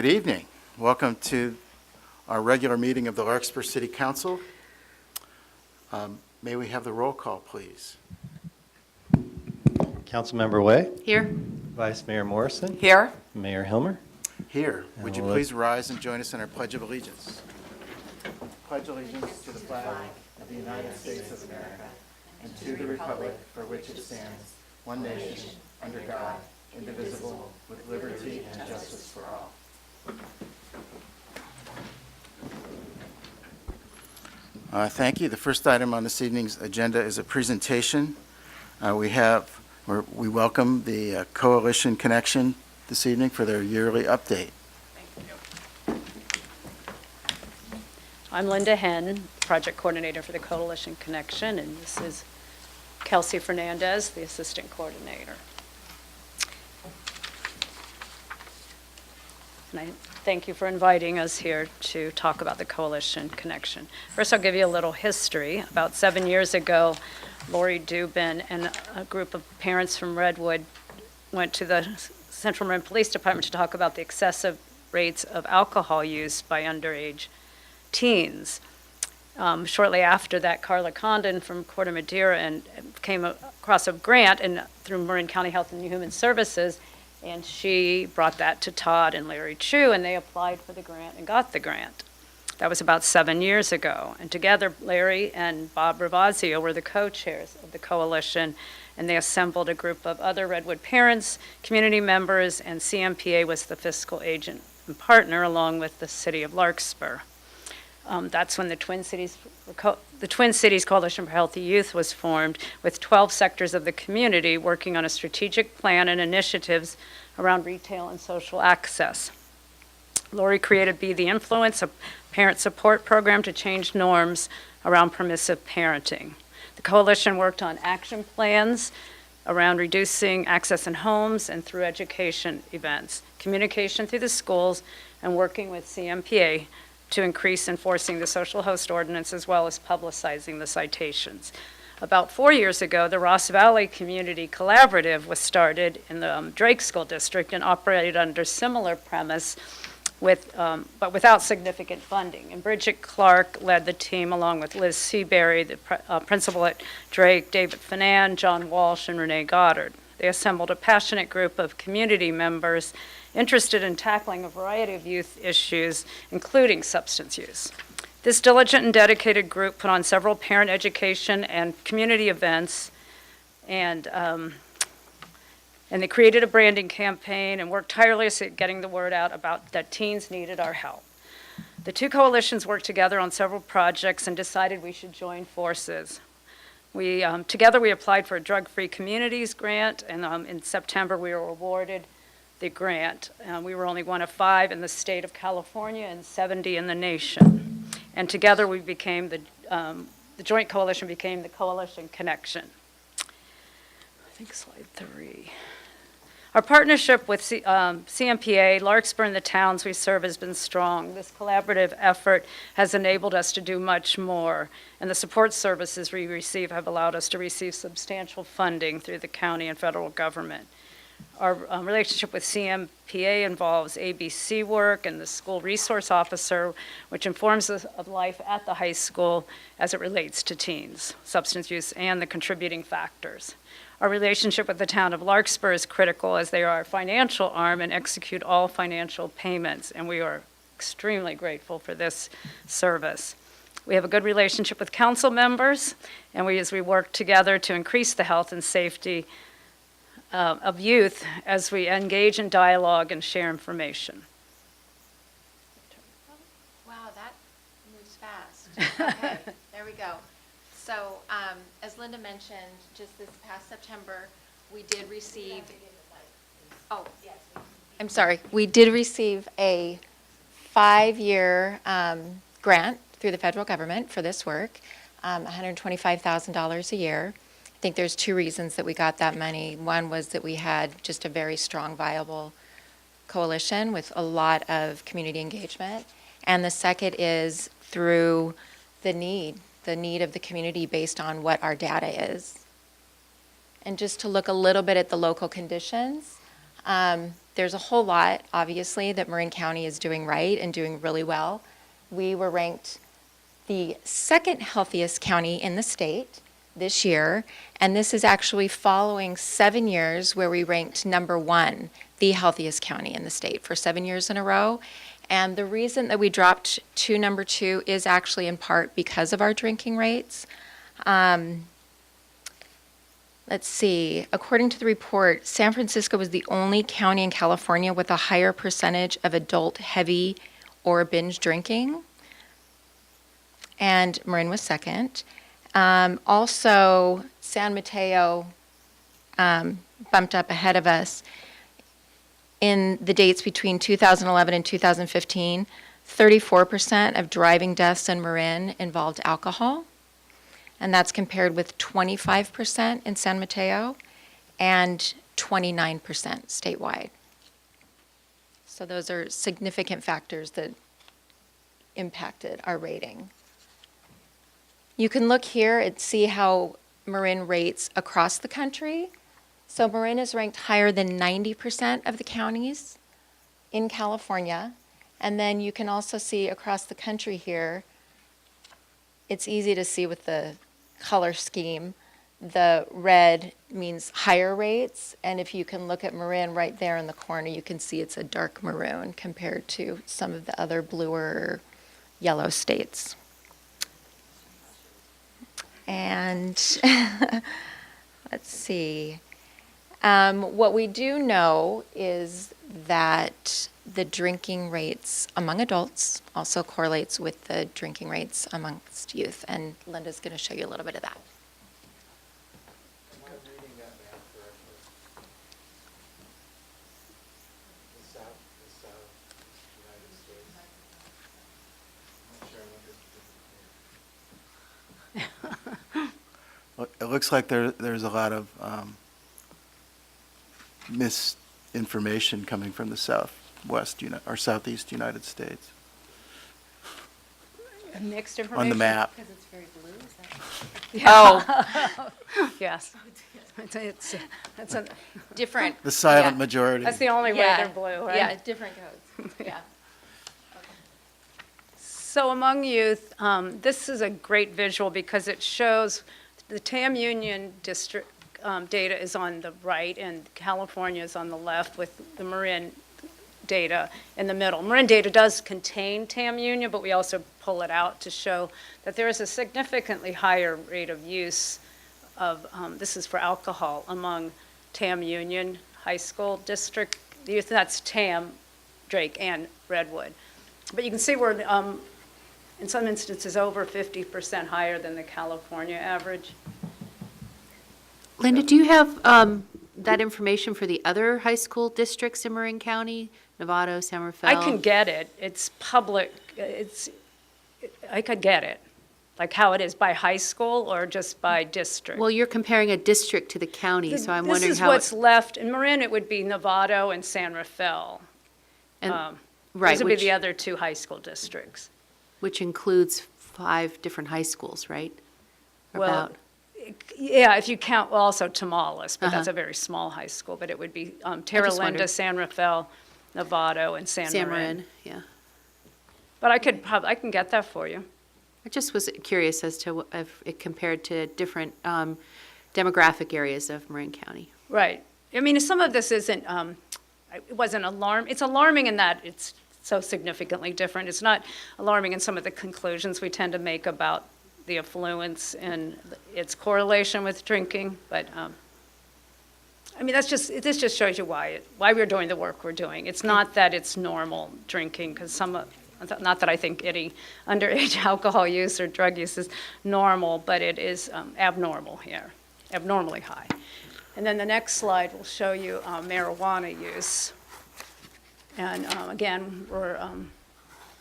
Good evening. Welcome to our regular meeting of the Larkspur City Council. May we have the roll call, please? Councilmember Way, Here. Vice Mayor Morrison, Here. Mayor Hilmer. Here. And Would you we'll please rise and join us in our Pledge of Allegiance? Pledge allegiance to the flag of the United States of America and to the republic for which it stands, one nation, under God, indivisible, with liberty and justice for all. Thank you. The first item on this evening's agenda is a presentation. We welcome the Coalition Connection this evening for their yearly update. I'm Linda Henn, project coordinator for the Coalition Connection, and this is Kelsey Fernandez, the assistant coordinator. And I thank you for inviting us here to talk about the Coalition Connection. First, I'll give you a little history. About 7 years ago, Lori Dubin and a group of parents from Redwood went to the Central Marin Police Department to talk about the excessive rates of alcohol use by underage teens. Shortly after that, Carla Condon from Corte Madera came across a grant through Marin County Health and Human Services, and she brought that to Todd and Larry Chu, and they applied for the grant and got the grant. That was about 7 years ago. And together, Larry and Bob Ravazio were the co-chairs of the coalition, and they assembled a group of other Redwood parents, community members, and CMPA was the fiscal agent and partner, along with the city of Larkspur. That's when the Twin Cities Coalition for Healthy Youth was formed, with 12 sectors of the community working on a strategic plan and initiatives around retail and social access. Lori created Be the Influence, a parent support program to change norms around permissive parenting. The coalition worked on action plans around reducing access in homes and through education events, communication through the schools, and working with CMPA to increase enforcing the social host ordinance as well as publicizing the citations. About 4 years ago, the Ross Valley Community Collaborative was started in the Drake School District and operated under similar premise, but without significant funding. And Bridget Clark led the team along with Liz Seabury, the principal at Drake, David Fanan, John Walsh, and Renee Goddard. They assembled a passionate group of community members interested in tackling a variety of youth issues, including substance use. This diligent and dedicated group put on several parent education and community events, and they created a branding campaign and worked tirelessly at getting the word out about that teens needed our help. The two coalitions worked together on several projects and decided we should join forces. Together we applied for a drug-free communities grant, and in September we were awarded the grant. We were only one of 5 in the state of California and 70 in the nation. And together we became the joint coalition became the Coalition Connection. I think slide 3. Our partnership with CMPA, Larkspur, and the towns we serve has been strong. This collaborative effort has enabled us to do much more, and the support services we receive have allowed us to receive substantial funding through the county and federal government. Our relationship with CMPA involves ABC work and the school resource officer, which informs us of life at the high school as it relates to teens, substance use, and the contributing factors. Our relationship with the town of Larkspur is critical as they are our financial arm and execute all financial payments, and we are extremely grateful for this service. We have a good relationship with council members, and as we work together to increase the health and safety of youth as we engage in dialogue and share information. Wow, that moves fast. Okay, there we go. So, as Linda mentioned, just this past September, we did receive, I'm sorry, we did receive a 5-year grant through the federal government for this work, $125,000 a year. I think there's 2 reasons that we got that money. One was that we had just a very strong, viable coalition with a lot of community engagement. And the second is through the need of the community based on what our data is. And just to look a little bit at the local conditions, there's a whole lot, obviously, that Marin County is doing right and doing really well. We were ranked the second healthiest county in the state this year, and this is actually following 7 years where we ranked number one, the healthiest county in the state for 7 years in a row. And the reason that we dropped to number two is actually in part because of our drinking rates. Let's see, according to the report, San Francisco was the only county in California with a higher percentage of adult heavy or binge drinking. And Marin was second. Also, San Mateo bumped up ahead of us. In the dates between 2011 and 2015, 34% of driving deaths in Marin involved alcohol. And that's compared with 25% in San Mateo and 29% statewide. So those are significant factors that impacted our rating. You can look here and see how Marin rates across the country. So Marin is ranked higher than 90% of the counties in California. And then you can also see across the country here, it's easy to see with the color scheme. The red means higher rates, and if you can look at Marin right there in the corner, you can see it's a dark maroon compared to some of the other bluer yellow states. And let's see. What we do know is that the drinking rates among adults also correlates with the drinking rates amongst youth, and Linda's going to show you a little bit of that. Am I reading that map correctly? The South United States. I'm not sure I looked at Well, it looks like there's a lot of misinformation coming from the or southeast United States Mixed information? on the map. Because it's very blue, is that? Oh, yes. It's a Different. The silent Yeah. majority. That's the only way they're blue, right? Yeah, different codes. Yeah. So among youth, this is a great visual because it shows the TAM Union district data is on the right and California is on the left with the Marin data in the middle. Marin data does contain TAM Union, but we also pull it out to show that there is a significantly higher rate of use of, this is for alcohol, among TAM Union High School District youth. That's TAM, Drake, and Redwood. But you can see we're, in some instances, over 50% higher than the California average. Linda, do you have that information for the other high school districts in Marin County, Novato, San Rafael? I can get it. It's public. I could get it. Like how it is by high school or just by district. Well, you're comparing a district to the county, so I'm wondering This is how. what's left. In Marin, it would be Novato and San Rafael. Right, Those would be which, the other two high school districts. which includes 5 different high schools, right? Well, About. Yeah, if you count, well, also Tamales, but that's Uh-huh. a very small high school. But it would be Terra just Linda, wondered. San Rafael, Novato, and San Marin. yeah. But I can get that for you. I just was curious as to if it compared to different demographic areas of Marin County. Right. I mean, some of this isn't, it wasn't it's alarming in that it's so significantly different. It's not alarming in some of the conclusions we tend to make about the affluence and its correlation with drinking, but, I mean, this just shows you why we're doing the work we're doing. It's not that it's normal drinking, because not that I think any underage alcohol use or drug use is normal, but it is abnormal here, abnormally high. And then the next slide will show you marijuana use. And again, we're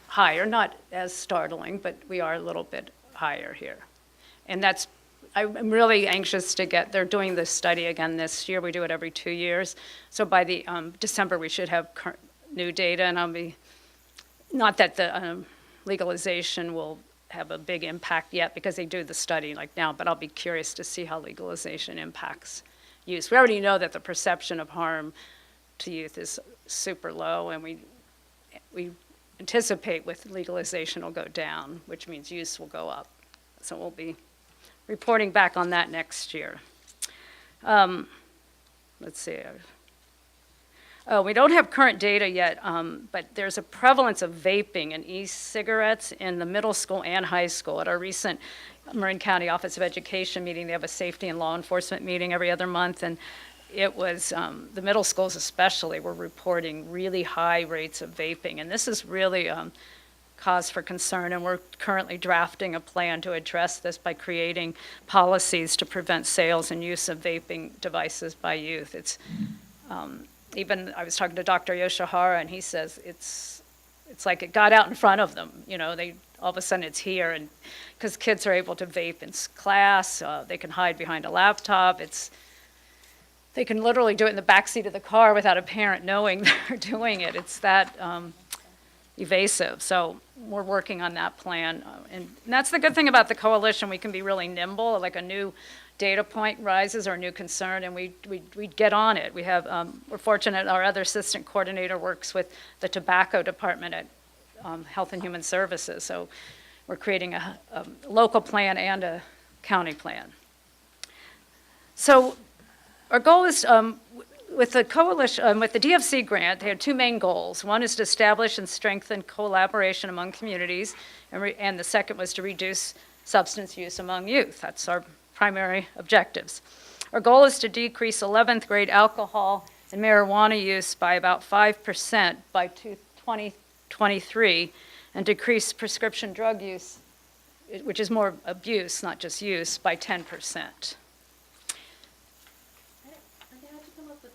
higher, not as startling, but we are a little bit higher here. And I'm really anxious they're doing this study again this year. We do it every 2 years. So by the December, we should have new data, and not that the legalization will have a big impact yet because they do the study like now, but I'll be curious to see how legalization impacts use. We already know that the perception of harm to youth is super low, and we anticipate with legalization will go down, which means use will go up. So we'll be reporting back on that next year. Let's see. We don't have current data yet, but there's a prevalence of vaping and e-cigarettes in the middle school and high school. At our recent Marin County Office of Education meeting, they have a safety and law enforcement meeting every other month, and it was, the middle schools especially were reporting really high rates of vaping, and this is really cause for concern, and we're currently drafting a plan to address this by creating policies to prevent sales and use of vaping devices by youth. It's even, I was talking to Dr. Yoshihara, and he says it's like it got out in front of them. You know, all of a sudden it's here, and because kids are able to vape in class, they can hide behind a laptop. They can literally do it in the backseat of the car without a parent knowing they're doing it. It's that evasive. So we're working on that plan. And that's the good thing about the coalition. We can be really nimble, like a new data point rises or a new concern, and we get on it. We have, we're fortunate our other assistant coordinator works with the tobacco department at Health and Human Services. So we're creating a local plan and a county plan. So our goal is, with the coalition, with the DFC grant, they had two main goals. One is to establish and strengthen collaboration among communities, and the second was to reduce substance use among youth. That's our primary objectives. Our goal is to decrease 11th grade alcohol and marijuana use by about 5% by 2023, and decrease prescription drug use, which is more abuse, not just use, by 10%.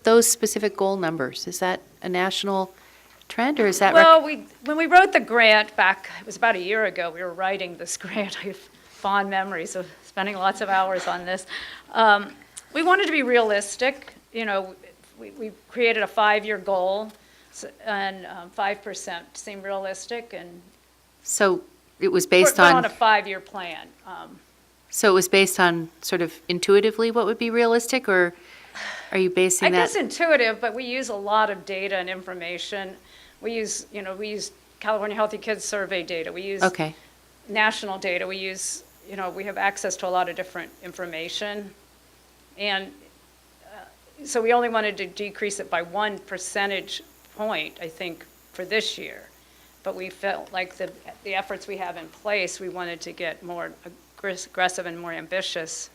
Those specific goal numbers, is that a national trend, or is that? Well, when we wrote the grant back, it was about a year ago, we were writing this grant. I have fond memories of spending lots of hours on this. We wanted to be realistic. You know, we created a 5-year goal, and 5% seemed realistic, and So it was based we're on on, a 5-year plan. so it was based on sort of intuitively what would be realistic, or are you I basing that? guess intuitive, but we use a lot of data and information. We use California Healthy Kids Survey data. We use Okay, national data. We use, we have access to a lot of different information. And so we only wanted to decrease it by 1 percentage point, I think, for this year. But we felt like the efforts we have in place, we wanted to get more aggressive and more ambitious.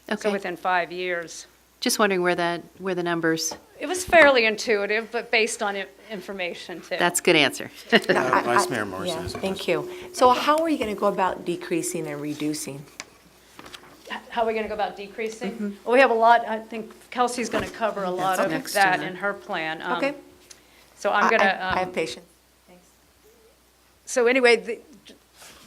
So okay. within 5 years. Just wondering where the numbers, It was fairly intuitive, but based on information too. that's a good answer. Vice Mayor Morrison Yeah, has a thank you. So how are you going to go about decreasing and reducing? How are we going to go about decreasing? Well, we have a lot, I think Kelsey's going to cover a lot of next that to in her plan. Okay. So I'm going I have to, patience. so anyway,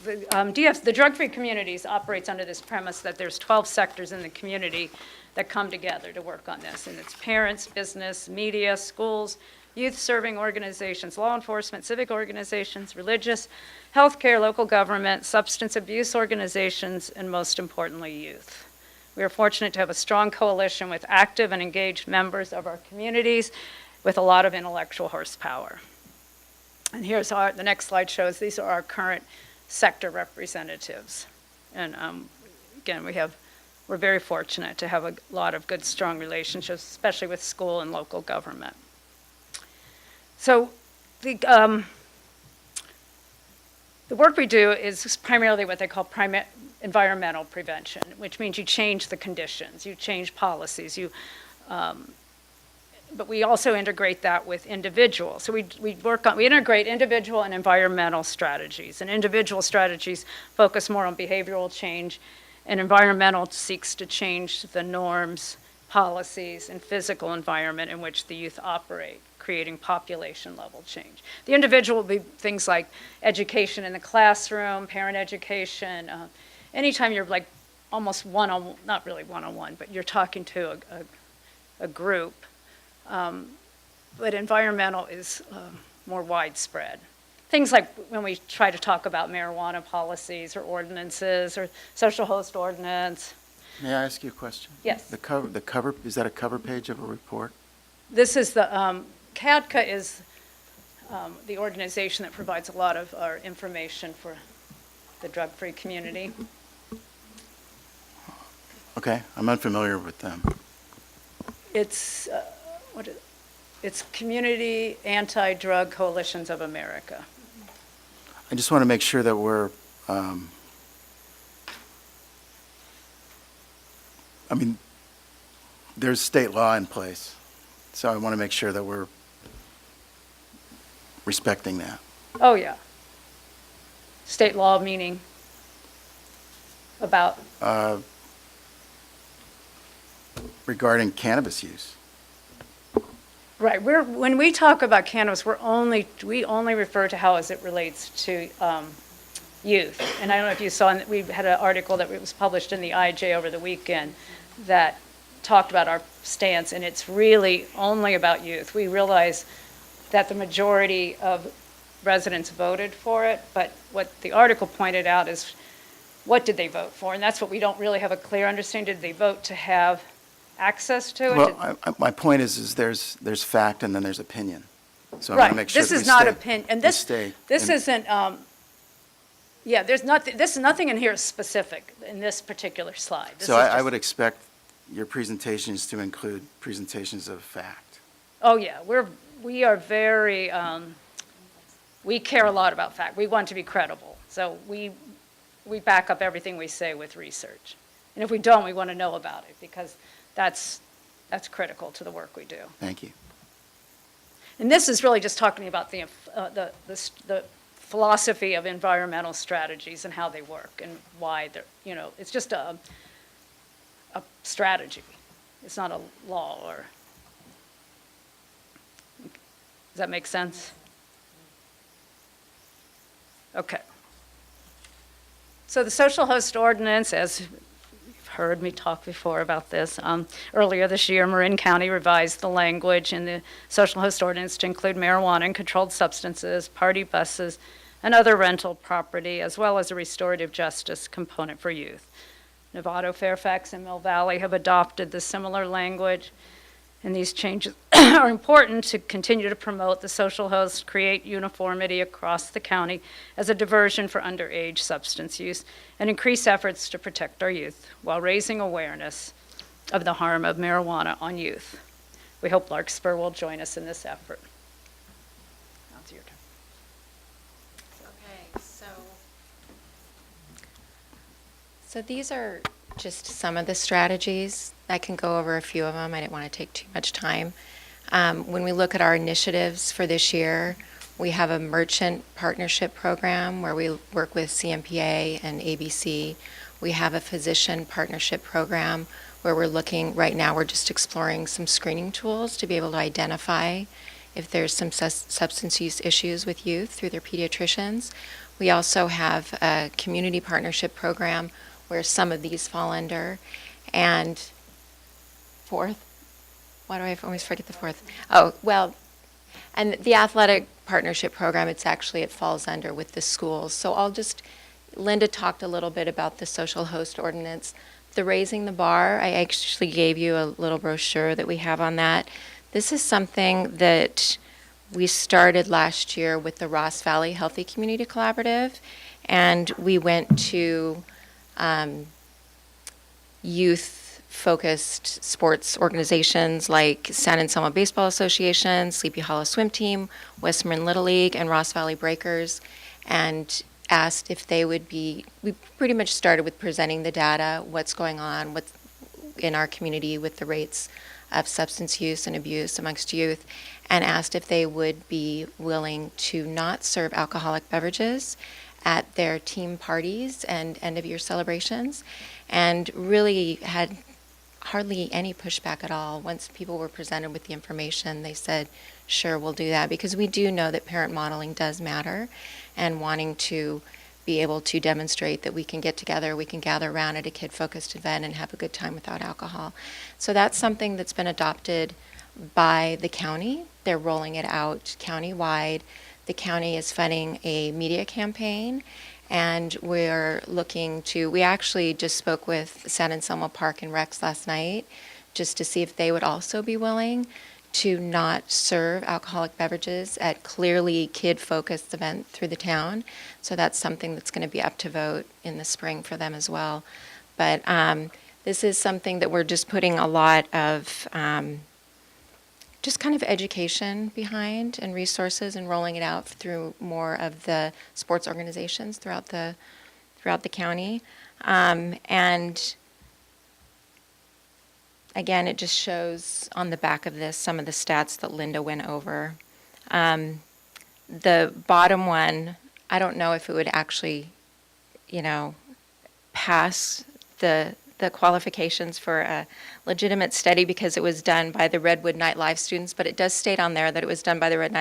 the drug-free communities operates under this premise that there's 12 sectors in the community that come together to work on this. And it's parents, business, media, schools, youth-serving organizations, law enforcement, civic organizations, religious, healthcare, local government, substance abuse organizations, and most importantly, youth. We are fortunate to have a strong coalition with active and engaged members of our communities with a lot of intellectual horsepower. And here's the next slide shows these are our current sector representatives. And again, we're very fortunate to have a lot of good, strong relationships, especially with school and local government. So the work we do is primarily what they call environmental prevention, which means you change the conditions, you change policies, but we also integrate that with individuals. So we integrate individual and environmental strategies, and individual strategies focus more on behavioral change, and environmental seeks to change the norms, policies, and physical environment in which the youth operate, creating population level change. The individual will be things like education in the classroom, parent education, anytime you're like almost one-on-one, not really one-on-one, but you're talking to a group. But environmental is more widespread. Things like when we try to talk about marijuana policies or ordinances or social host ordinance. May I ask you a question? Yes. The cover, is that a cover page of a report? This is the CADCA is the organization that provides a lot of our information for the drug-free community. Okay, I'm unfamiliar with them. It's, it's Community Anti-Drug Coalitions of America. I just want to make sure that we're, I mean, there's state law in place, so I want to make sure that we're respecting that. Oh, yeah. State law meaning about, Regarding cannabis use. right, when we talk about cannabis, we only refer to how as it relates to youth. And I don't know if you saw, we had an article that was published in the IJ over the weekend that talked about our stance, and it's really only about youth. We realize that the majority of residents voted for it, but what the article pointed out is, what did they vote for? And that's what we don't really have a clear understanding. Did they vote to have access to it? Well, my point is there's fact and then there's opinion. So I want Right, to make sure this that we is not stay- opinion, and we this stay isn't, yeah, there's nothing in here specific in this particular slide. This So is I just- would expect your presentations to include presentations of fact. Oh, yeah, we are very, we care a lot about fact. We want to be credible. So we back up everything we say with research. And if we don't, we want to know about it, because that's critical to the work we do. Thank you. And this is really just talking about the philosophy of environmental strategies and how they work and why they're, it's just a strategy. It's not a law or, does that make sense? Okay. So the social host ordinance, as you've heard me talk before about this, earlier this year, Marin County revised the language in the social host ordinance to include marijuana and controlled substances, party buses, and other rental property, as well as a restorative justice component for youth. Novato, Fairfax, and Mill Valley have adopted the similar language, and these changes are important to continue to promote the social host, create uniformity across the county as a diversion for underage substance use, and increase efforts to protect our youth while raising awareness of the harm of marijuana on youth. We hope Larkspur will join us in this effort. Now it's your turn. Okay, so these are just some of the strategies. I can go over a few of them. I didn't want to take too much time. When we look at our initiatives for this year, we have a merchant partnership program where we work with CMPA and ABC. We have a physician partnership program where we're looking, right now we're just exploring some screening tools to be able to identify if there's some substance use issues with youth through their pediatricians. We also have a community partnership program where some of these fall under. And fourth, why do I always forget the fourth? Oh, well, and the athletic partnership program, it falls under with the schools. So Linda talked a little bit about the social host ordinance. The Raising the Bar, I actually gave you a little brochure that we have on that. This is something that we started last year with the Ross Valley Healthy Community Collaborative, and we went to youth-focused sports organizations like San Anselmo Baseball Association, Sleepy Hollow Swim Team, West Marin Little League, and Ross Valley Breakers, and asked if they would we pretty much started with presenting the data, what's going on in our community with the rates of substance use and abuse amongst youth, and asked if they would be willing to not serve alcoholic beverages at their team parties and end-of-year celebrations, and really had hardly any pushback at all. Once people were presented with the information, they said, sure, we'll do that, because we do know that parent modeling does matter, and wanting to be able to demonstrate that we can get together, we can gather around at a kid-focused event and have a good time without alcohol. So that's something that's been adopted by the county. They're rolling it out countywide. The county is funding a media campaign, and we actually just spoke with San Anselmo Park and Recs last night just to see if they would also be willing to not serve alcoholic beverages at clearly kid-focused event through the town. So that's something that's going to be up to vote in the spring for them as well. But this is something that we're just putting a lot of just kind of education behind and resources and rolling it out through more of the sports organizations throughout the county. And again, it just shows on the back of this some of the stats that Linda went over. The bottom one, I don't know if it would actually, pass the qualifications for a legitimate study because it was done by the Redwood Nightlife students, but it does state on there that it was done by the Redwood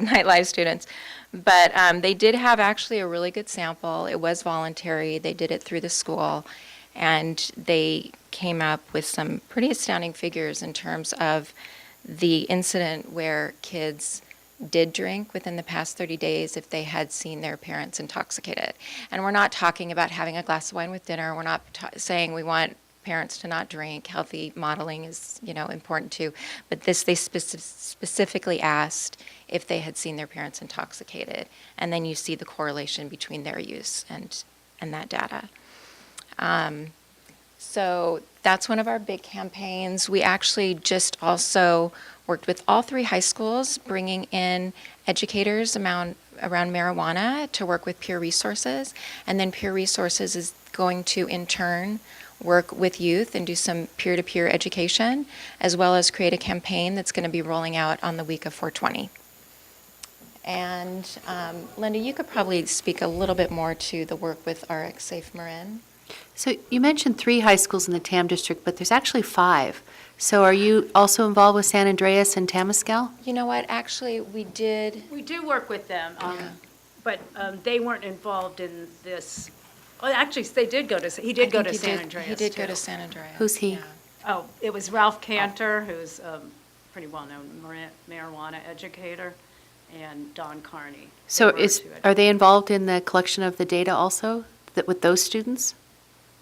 Nightlife students. But they did have actually a really good sample. It was voluntary. They did it through the school, and they came up with some pretty astounding figures in terms of the incident where kids did drink within the past 30 days if they had seen their parents intoxicated. And we're not talking about having a glass of wine with dinner. We're not saying we want parents to not drink. Healthy modeling is, important too. But they specifically asked if they had seen their parents intoxicated. And then you see the correlation between their use and that data. So that's one of our big campaigns. We actually just also worked with all 3 high schools, bringing in educators around marijuana to work with Peer Resources. And then Peer Resources is going to, in turn, work with youth and do some peer-to-peer education, as well as create a campaign that's going to be rolling out on the week of 420. And Linda, you could probably speak a little bit more to the work with RX Safe Marin. So you mentioned 3 high schools in the TAM district, but there's actually 5. So are you also involved with San Andreas and Temescal? You know what, actually, we did. We do work with them, but they weren't involved in this. Well, actually, he did go to San Andreas. He did go too. to San Andreas. Who's he? Yeah. Oh, it was Ralph Cantor, who's a pretty well-known marijuana educator, and Don Carney. So They were 2 are they involved in the collection of the data also, with those students?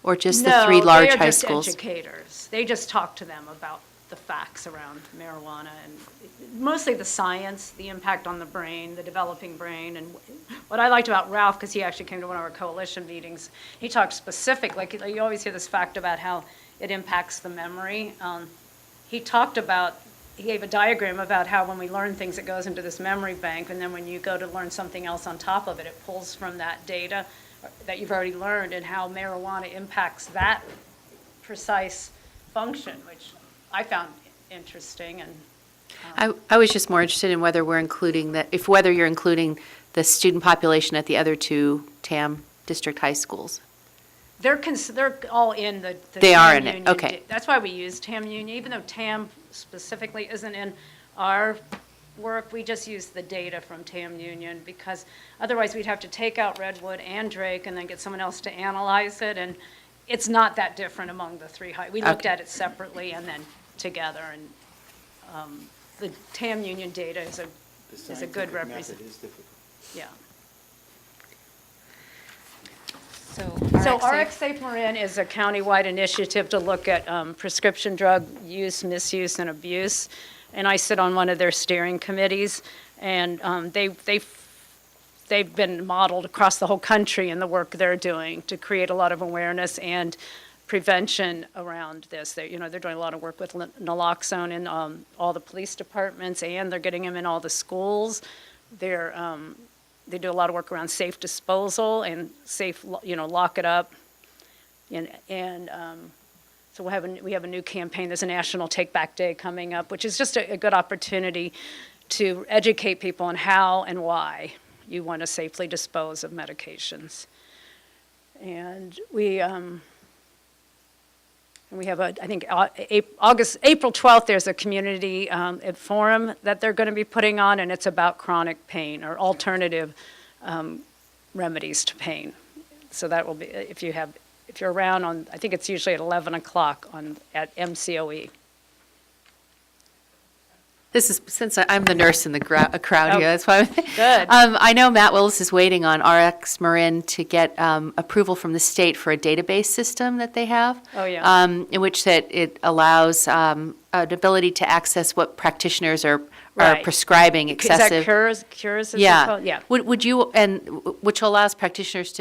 Or just the No, 3 large they are high just schools? educators. They just talk to them about the facts around marijuana and mostly the science, the impact on the brain, the developing brain. And what I liked about Ralph, because he actually came to one of our coalition meetings, he talked specific, like you always hear this fact about how it impacts the memory. He gave a diagram about how when we learn things, it goes into this memory bank, and then when you go to learn something else on top of it, it pulls from that data that you've already learned, and how marijuana impacts that precise function, which I found interesting. And I was just more interested in whether you're including the student population at the other 2 TAM district high schools. they're all in the They are TAM in it, union. okay. That's why we use TAM union, even though TAM specifically isn't in our work, we just use the data from TAM union, because otherwise we'd have to take out Redwood and Drake and then get someone else to analyze it, and it's not that different among the 3 high. We looked Okay. at it separately and then together, and the TAM union data is a good representation. Yeah. So RX Safe Marin is a countywide initiative to look at prescription drug use, misuse, and abuse. And I sit on one of their steering committees, and they've been modeled across the whole country in the work they're doing to create a lot of awareness and prevention around this. They're doing a lot of work with naloxone in all the police departments, and they're getting them in all the schools. They do a lot of work around safe disposal and safe, lock it up. So we have a new campaign. There's a National Take Back Day coming up, which is just a good opportunity to educate people on how and why you want to safely dispose of medications. And we have I think April 12th, there's a community forum that they're going to be putting on, and it's about chronic pain or alternative remedies to pain. So that will be, if you're around on, I think it's usually at 11 o'clock at MCOE. This is, since I'm the nurse in the crowd Oh, here, that's why. good. I know Matt Willis is waiting on RX Marin to get approval from the state for a database system that they have. Oh, yeah. In which that it allows an ability to access what practitioners are Right. prescribing Is that excessive. cures, is it Yeah. called? Yeah. Would you, and which allows practitioners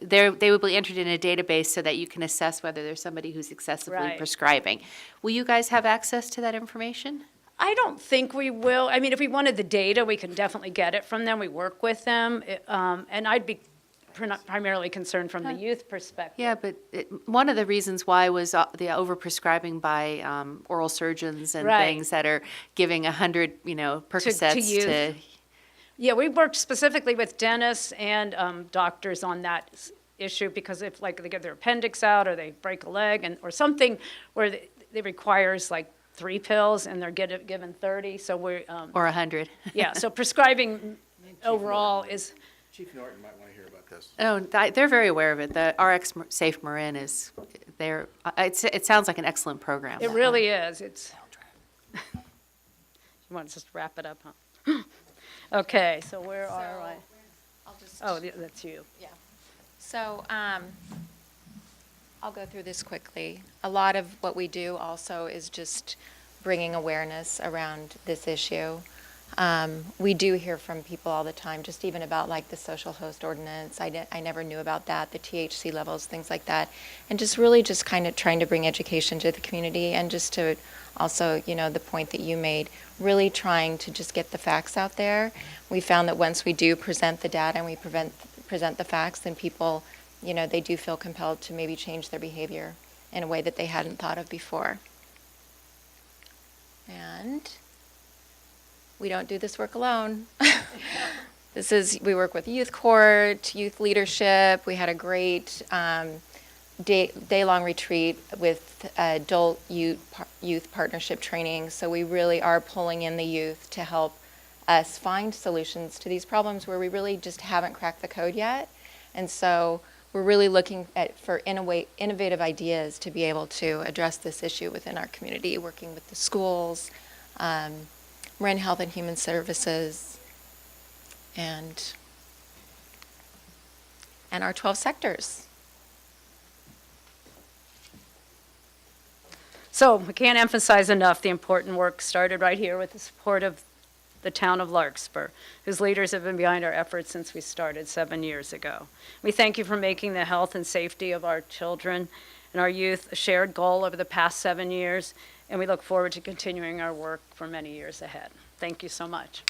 they would be entered in a database so that you can assess whether there's somebody who's excessively Right. prescribing. Will you guys have access to that information? I don't think we will. I mean, if we wanted the data, we can definitely get it from them. We work with them. And I'd be primarily concerned from the youth perspective. Yeah, but one of the reasons why was the overprescribing by oral surgeons and Right. things that are giving 100, Percocets youth. to. Yeah, we worked specifically with dentists and doctors on that issue because if like they get their appendix out or they break a leg or something where it requires like 3 pills and they're given 30, so we're, Or 100. yeah, so prescribing overall is, Chief Norton might want to hear about this. Oh, they're very aware of it. The RX Safe Marin is, it sounds like an excellent program. it really is, it's. You want to just wrap it up, huh? Okay, so where are I? I'll just. Oh, that's you. Yeah. So I'll go through this quickly. A lot of what we do also is just bringing awareness around this issue. We do hear from people all the time, just even about like the social host ordinance. I never knew about that, the THC levels, things like that. And just really just kind of trying to bring education to the community and just to also, the point that you made, really trying to just get the facts out there. We found that once we do present the data and we present the facts, then people, they do feel compelled to maybe change their behavior in a way that they hadn't thought of before. And we don't do this work alone. We work with youth court, youth leadership. We had a great day-long retreat with adult youth partnership training. So we really are pulling in the youth to help us find solutions to these problems where we really just haven't cracked the code yet. And so we're really looking for innovative ideas to be able to address this issue within our community, working with the schools, Marin Health and Human Services, and our 12 sectors. So we can't emphasize enough the important work started right here with the support of the town of Larkspur, whose leaders have been behind our efforts since we started 7 years ago. We thank you for making the health and safety of our children and our youth a shared goal over the past 7 years, and we look forward to continuing our work for many years ahead. Thank you so much.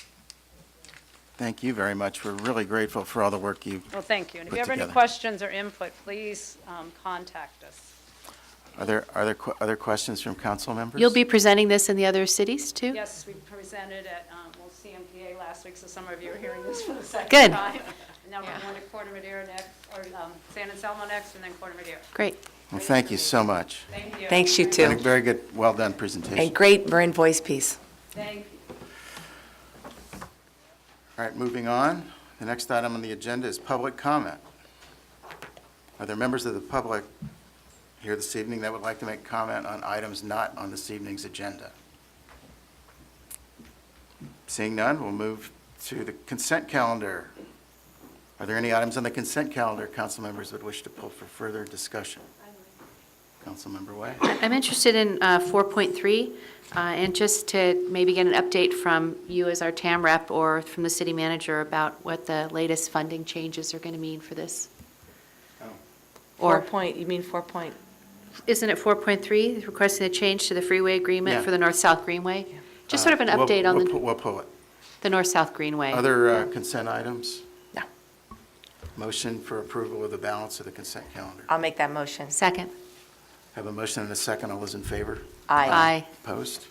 Thank you very much. We're really grateful for all the work you've Well, thank you. And if Put you have any together. questions or input, please contact us. Are there other questions from council members? You'll be presenting this in the other cities, too? Yes, we presented at CMPA last week, so some of you are hearing this for the second Good. time. And now we're going to Corte Madera next, or San Anselmo next, and then Corte Madera. Great. Well, thank you so much. Thank you. Thanks, you And a too. very good, well-done presentation. And great Marin voice piece. Thank you. All right, moving on. The next item on the agenda is public comment. Are there members of the public here this evening that would like to make comment on items not on this evening's agenda? Seeing none, we'll move to the consent calendar. Are there any items on the consent calendar council members would wish to pull for further discussion? Councilmember Way? I'm interested in 4.3, and just to maybe get an update from you as our TAM rep or from the city manager about what the latest funding changes are going to mean for this. Or, You mean 4 point? isn't it 4.3, requesting a change to the freeway agreement Yeah. for the North-South Greenway? Just sort of an update on We'll pull it. the North-South Greenway. Other consent items? No. Motion for approval of the balance of the consent calendar. I'll make that motion. Second. Have a motion and a second. All those in favor? Aye. Opposed?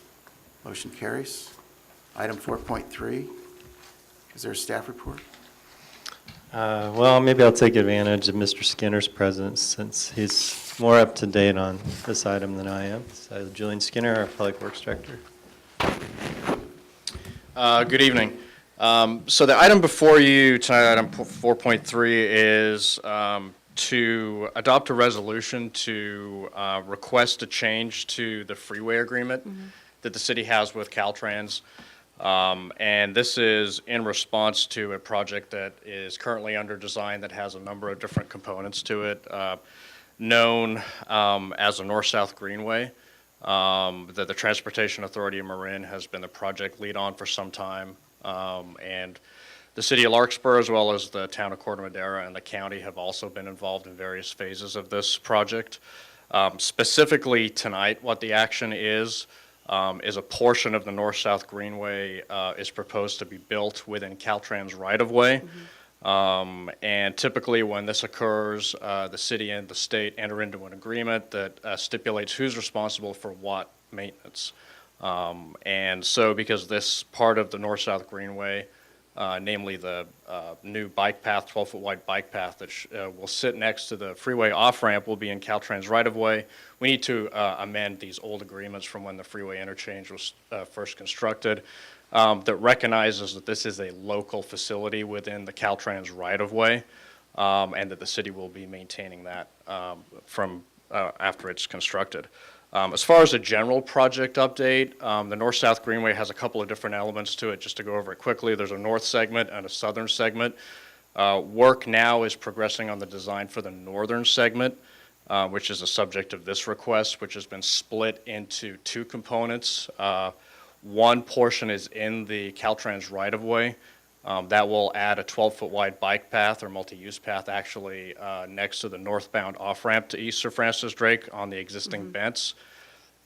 Motion carries. Item 4.3, is there a staff report? Well, maybe I'll take advantage of Mr. Skinner's presence since he's more up to date on this item than I am. So Julian Skinner, our Public Works Director. Good evening. So the item before you tonight, item 4.3, is to adopt a resolution to request a change to the freeway agreement that the city has with Caltrans. And this is in response to a project that is currently under design that has a number of different components to it, known as the North-South Greenway. That the Transportation Authority of Marin has been the project lead on for some time. And the city of Larkspur, as well as the town of Corte Madera and the county, have also been involved in various phases of this project. Specifically tonight, what the action is a portion of the North-South Greenway is proposed to be built within Caltrans right-of-way. And typically when this occurs, the city and the state enter into an agreement that stipulates who's responsible for what maintenance. And so because this part of the North-South Greenway, namely the new bike path, 12-foot wide bike path that will sit next to the freeway off-ramp, will be in Caltrans right-of-way. We need to amend these old agreements from when the freeway interchange was first constructed that recognizes that this is a local facility within the Caltrans right-of-way, and that the city will be maintaining that from after it's constructed. As far as a general project update, the North-South Greenway has a couple of different elements to it. Just to go over it quickly, there's a north segment and a southern segment. Work now is progressing on the design for the northern segment, which is the subject of this request, which has been split into two components. One portion is in the Caltrans right-of-way. That will add a 12-foot wide bike path or multi-use path actually next to the northbound off-ramp to East Sir Francis Drake on the existing bents.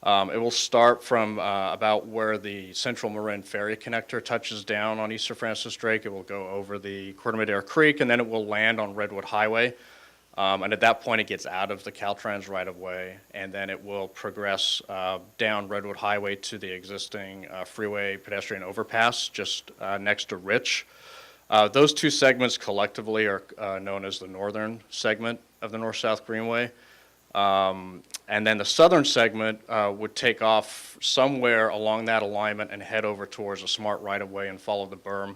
It will start from about where the Central Marin Ferry Connector touches down on East Sir Francis Drake. It will go over the Corte Madera Creek, and then it will land on Redwood Highway. And at that point, it gets out of the Caltrans right-of-way, and then it will progress down Redwood Highway to the existing freeway pedestrian overpass just next to Rich. Those two segments collectively are known as the northern segment of the North-South Greenway. And then the southern segment would take off somewhere along that alignment and head over towards a smart right-of-way and follow the berm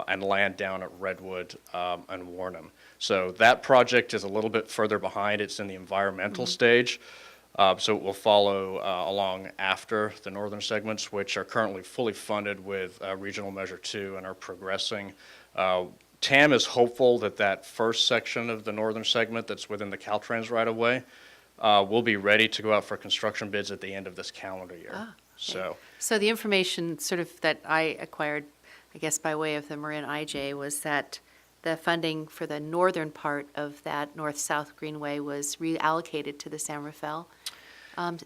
and land down at Redwood and Warnham. So that project is a little bit further behind. It's in the environmental stage. So it will follow along after the northern segments, which are currently fully funded with Regional Measure 2 and are progressing. TAM is hopeful that that first section of the northern segment that's within the Caltrans right-of-way will be ready to go out for construction bids at the end of this calendar year. Okay. So the information sort of that I acquired, I guess by way of the Marin IJ, was that the funding for the northern part of that north-south Greenway was reallocated to the San Rafael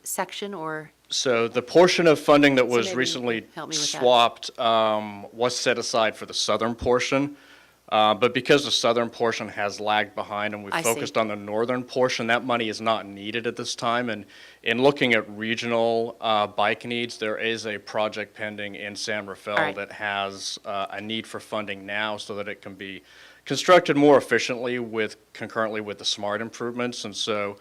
section, or? So the portion of funding that So was maybe you recently can help me with that. swapped was set aside for the southern portion. But because the southern portion has lagged behind and we I see. focused on the northern portion, that money is not needed at this time. And in looking at regional bike needs, there is a project pending in San Rafael All right. that has a need for funding now so that it can be constructed more efficiently concurrently with the SMART improvements. And so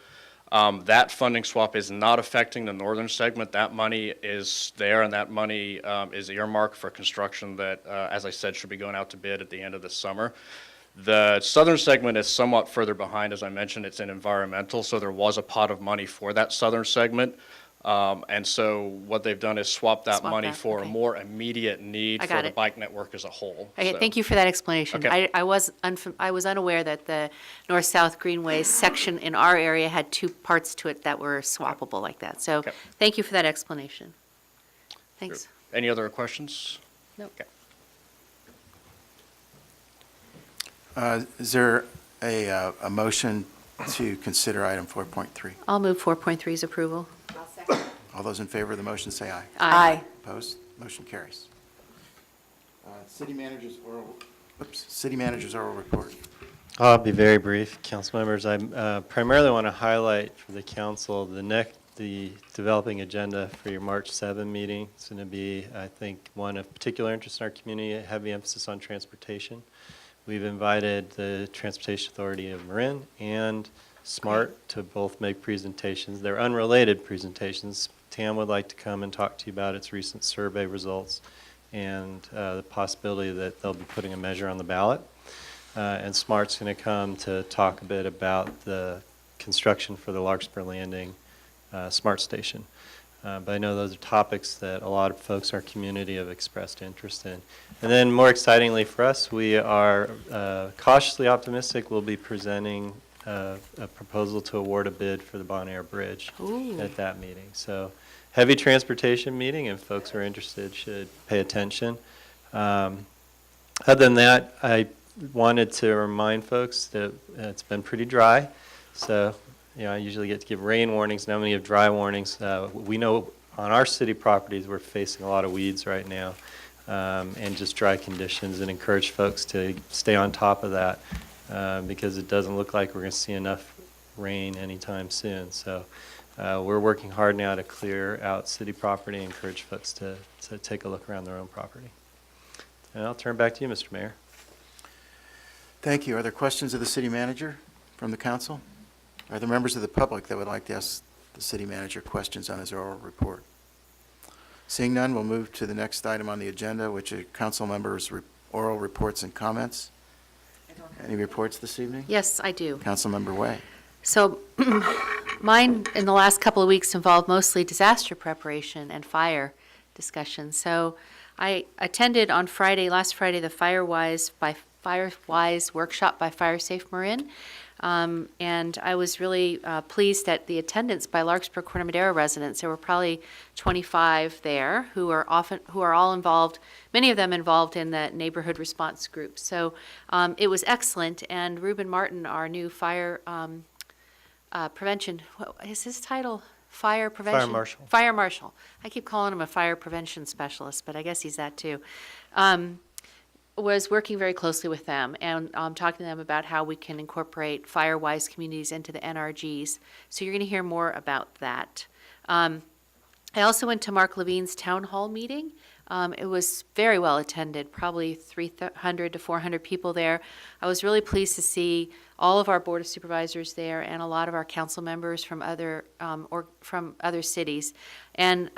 that funding swap is not affecting the northern segment. That money is there, and that money is earmarked for construction that, as I said, should be going out to bid at the end of the summer. The southern segment is somewhat further behind. As I mentioned, it's in environmental, so there was a pot of money for that southern segment. And so what they've done is swap that Swap money that, for a okay. more immediate need I for got the it. bike network as a whole. Okay, So- thank you for that explanation. Okay. I was unaware that the north-south Greenway section in our area had two parts to it that were swappable like that. So Okay. thank you for that explanation. Thanks. Any other questions? Nope. Okay. Is there a motion to consider item 4.3? I'll move 4.3's approval. All those in favor of the motion say aye. Aye. Opposed? Motion carries. City managers oral report. I'll be very brief, council members. I primarily want to highlight for the council the developing agenda for your March 7 meeting. It's going to be, I think, one of particular interest in our community, a heavy emphasis on transportation. We've invited the Transportation Authority of Marin and SMART to both make presentations. They're unrelated presentations. TAM would like to come and talk to you about its recent survey results and the possibility that they'll be putting a measure on the ballot. And SMART's going to come to talk a bit about the construction for the Larkspur Landing SMART station. But I know those are topics that a lot of folks in our community have expressed interest in. And then more excitingly for us, we are cautiously optimistic we'll be presenting a proposal to award a bid for the Bon Air Bridge Ooh. at that meeting. So heavy transportation meeting, and folks who are interested should pay attention. Other than that, I wanted to remind folks that it's been pretty dry. So, I usually get to give rain warnings. Now I'm going to give dry warnings. We know on our city properties we're facing a lot of weeds right now and just dry conditions, and encourage folks to stay on top of that because it doesn't look like we're going to see enough rain anytime soon. So we're working hard now to clear out city property and encourage folks to take a look around their own property. And I'll turn it back to you, Mr. Mayor. Thank you. Are there questions of the city manager from the council? Are there members of the public that would like to ask the city manager questions on his oral report? Seeing none, we'll move to the next item on the agenda, which are council members' oral reports and comments. Any reports this evening? Yes, I do. Councilmember Way. So mine in the last couple of weeks involved mostly disaster preparation and fire discussion. So I attended on Friday, last Friday, the Firewise workshop by Fire Safe Marin. And I was really pleased at the attendance by Larkspur Corte Madera residents. There were probably 25 there who are all involved, many of them involved in the neighborhood response group. So it was excellent. And Ruben Martin, our new fire prevention, what is his title? Fire prevention? Fire marshal. Fire marshal. I keep calling him a fire prevention specialist, but I guess he's that too. Was working very closely with them and talking to them about how we can incorporate Firewise communities into the NRGs. So you're going to hear more about that. I also went to Mark Levine's town hall meeting. It was very well attended, probably 300 to 400 people there. I was really pleased to see all of our Board of Supervisors there and a lot of our council members from other cities. And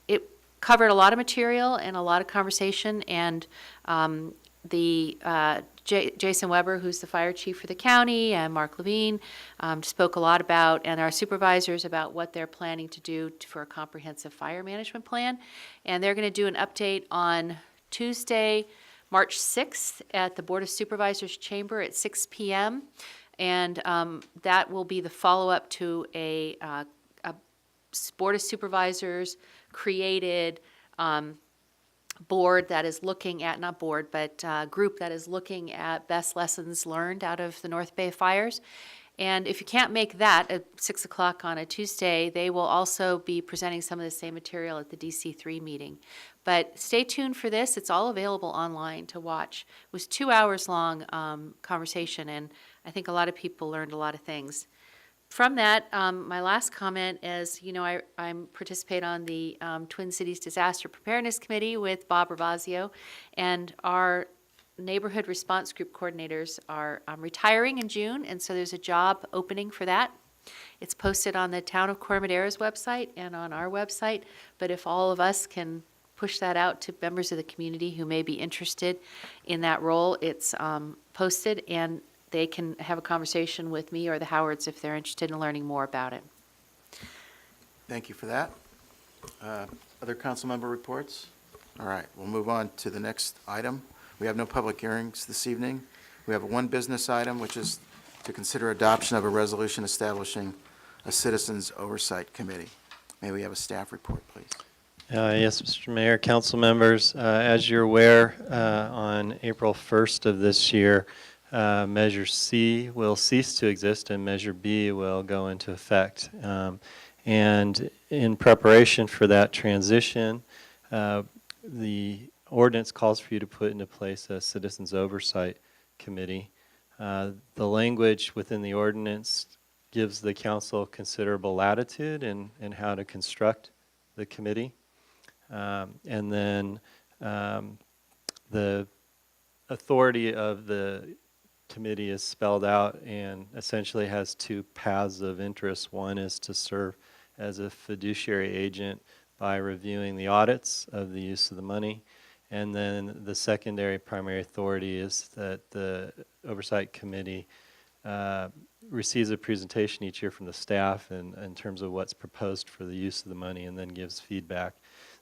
it covered a lot of material and a lot of conversation, and Jason Weber, who's the fire chief for the county, and Mark Levine spoke a lot about, and our supervisors, about what they're planning to do for a comprehensive fire management plan. And they're going to do an update on Tuesday, March 6th at the Board of Supervisors chamber at 6 p.m. And that will be the follow-up to a Board of Supervisors created board that is looking at, not board, but group that is looking at best lessons learned out of the North Bay fires. And if you can't make that at 6 o'clock on a Tuesday, they will also be presenting some of the same material at the DC3 meeting. But stay tuned for this. It's all available online to watch. It was 2 hours long conversation, and I think a lot of people learned a lot of things. From that, my last comment is, I participate on the Twin Cities Disaster Preparedness Committee with Bob Ravazio, and our neighborhood response group coordinators are retiring in June, and so there's a job opening for that. It's posted on the Town of Corte Madera's website and on our website, but if all of us can push that out to members of the community who may be interested in that role, it's posted, and they can have a conversation with me or the Howards if they're interested in learning more about it. Thank you for that. Other council member reports? All right, we'll move on to the next item. We have no public hearings this evening. We have one business item, which is to consider adoption of a resolution establishing a Citizens Oversight Committee. May we have a staff report, please? Yes, Mr. Mayor, council members, as you're aware, on April 1st of this year, Measure C will cease to exist and Measure B will go into effect. And in preparation for that transition, the ordinance calls for you to put into place a Citizens Oversight Committee. The language within the ordinance gives the council considerable latitude in how to construct the committee. And then the authority of the committee is spelled out and essentially has two paths of interest. One is to serve as a fiduciary agent by reviewing the audits of the use of the money. And then the secondary primary authority is that the Oversight Committee receives a presentation each year from the staff in terms of what's proposed for the use of the money and then gives feedback.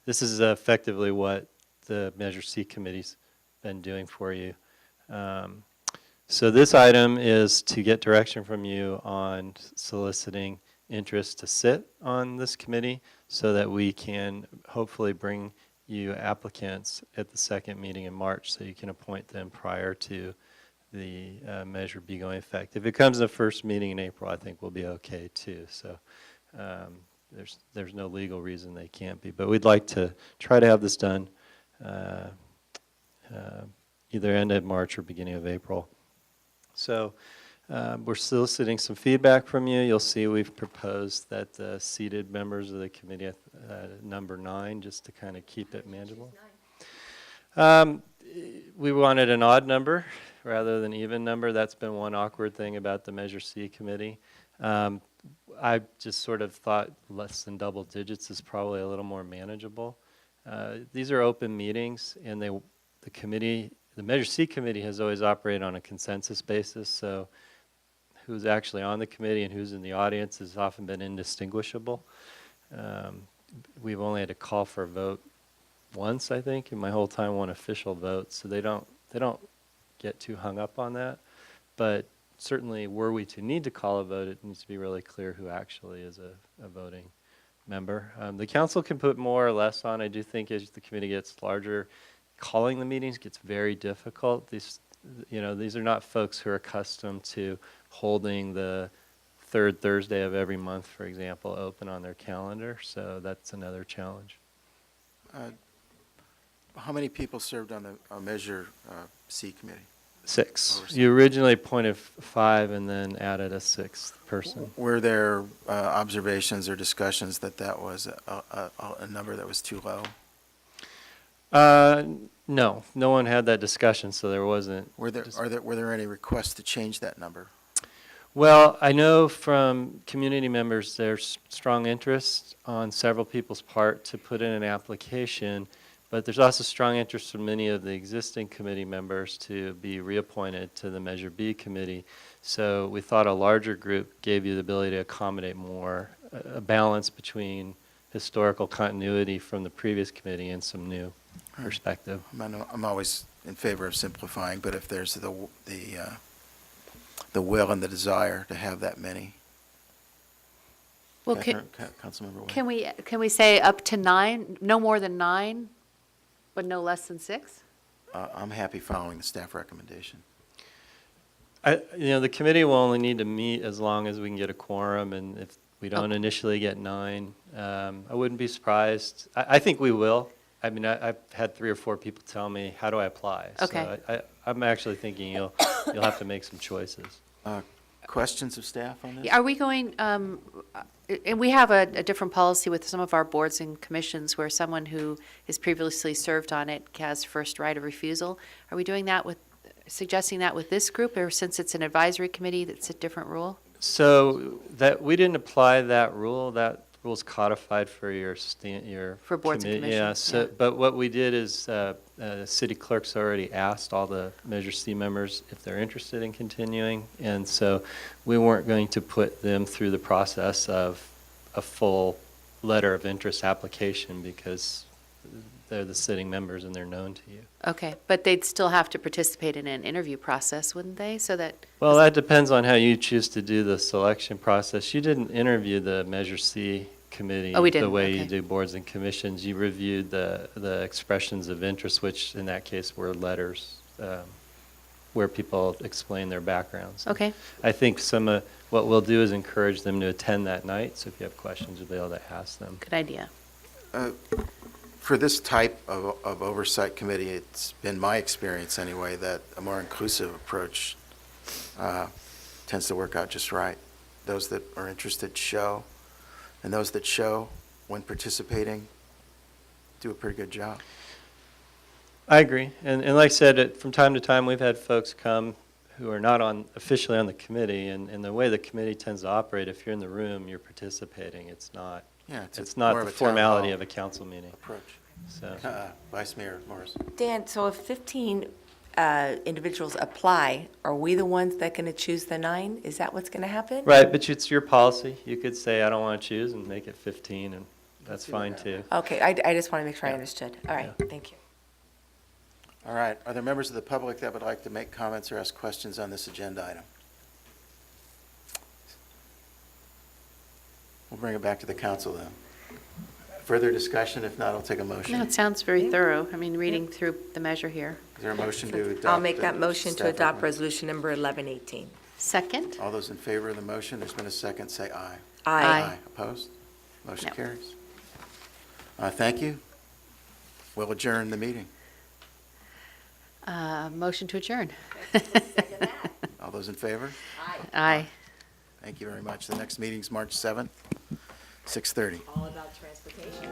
This is effectively what the Measure C committee's been doing for you. So this item is to get direction from you on soliciting interest to sit on this committee so that we can hopefully bring you applicants at the second meeting in March so you can appoint them prior to the Measure B going effect. If it comes the first meeting in April, I think we'll be okay too. So there's no legal reason they can't be. But we'd like to try to have this done either end of March or beginning of April. So we're soliciting some feedback from you. You'll see we've proposed that the seated members of the committee number 9, just to kind of keep it manageable. We wanted an odd number rather than even number. That's been one awkward thing about the Measure C committee. I just sort of thought less than double digits is probably a little more manageable. These are open meetings, and the Measure C committee has always operated on a consensus basis, so who's actually on the committee and who's in the audience has often been indistinguishable. We've only had to call for a vote once, I think, in my whole time, one official vote, so they don't get too hung up on that. But certainly, were we to need to call a vote, it needs to be really clear who actually is a voting member. The council can put more or less on. I do think as the committee gets larger, calling the meetings gets very difficult. These are not folks who are accustomed to holding the third Thursday of every month, for example, open on their calendar. So that's another challenge. How many people served on the Measure C committee? 6. Oversight. You originally appointed 5 and then added a 6th person. Were there observations or discussions that was a number that was too low? No, no one had that discussion, so there wasn't. Were there any requests to change that number? Well, I know from community members there's strong interest on several people's part to put in an application, but there's also strong interest from many of the existing committee members to be reappointed to the Measure B committee. So we thought a larger group gave you the ability to accommodate more, a balance between historical continuity from the previous committee and some new perspective. I'm always in favor of simplifying, but if there's the will and the desire to have that many. Well, Councilmember Wade. can we say up to 9, no more than 9, but no less than 6? I'm happy following the staff recommendation. The committee will only need to meet as long as we can get a quorum, and if we don't initially get 9, I wouldn't be surprised. I think we will. I mean, I've had 3 or 4 people tell me, how do I apply? Okay. So I'm actually thinking you'll have to make some choices. Questions of staff on this? Are we going, and we have a different policy with some of our boards and commissions where someone who has previously served on it has first right of refusal. Are we doing that suggesting that with this group, or since it's an advisory committee, that's a different rule? So that we didn't apply that rule. That rule's codified for your For boards and committee. commissions, Yeah. yeah. But what we did is the city clerk's already asked all the Measure C members if they're interested in continuing, and so we weren't going to put them through the process of a full letter of interest application because they're the sitting members and they're known to you. Okay, but they'd still have to participate in an interview process, wouldn't they? So that. Well, that depends on how you choose to do the selection process. You didn't interview the Measure C committee We the didn't, way you okay. do boards and commissions. You reviewed the expressions of interest, which in that case were letters where people explain their backgrounds. Okay. I think what we'll do is encourage them to attend that night, so if you have questions, you'll be able to ask them. Good idea. For this type of oversight committee, it's been my experience anyway that a more inclusive approach tends to work out just right. Those that are interested show, and those that show when participating do a pretty good job. I agree, and like I said, from time to time, we've had folks come who are not officially on the committee, and the way the committee tends to operate, if you're in the room, you're participating. It's not More the of a town formality hall of a council meeting. approach. So Vice Mayor Morris. Dan, so if 15 individuals apply, are we the ones that going to choose the 9? Is that what's going to happen? Right, but it's your policy. You could say, I don't want to choose, and make it 15, and that's fine, too. Okay, I just want to make sure I Yeah. understood. All right, thank you. All right, are there members of the public that would like to make comments or ask questions on this agenda item? We'll bring it back to the council then. Further discussion? If not, I'll take a motion. No, it sounds very thorough. I mean, reading through the measure here. Is there a motion to adopt? I'll make the that motion to staff adopt recommendation? resolution number 1118. Second? All those in favor of the motion, there's been a second, say aye. Aye. Opposed? Motion No. carries. Thank you. We'll adjourn the meeting. Motion to adjourn. All those in favor? Aye. Thank you very much. The next meeting's March 7th, 6:30. All about transportation.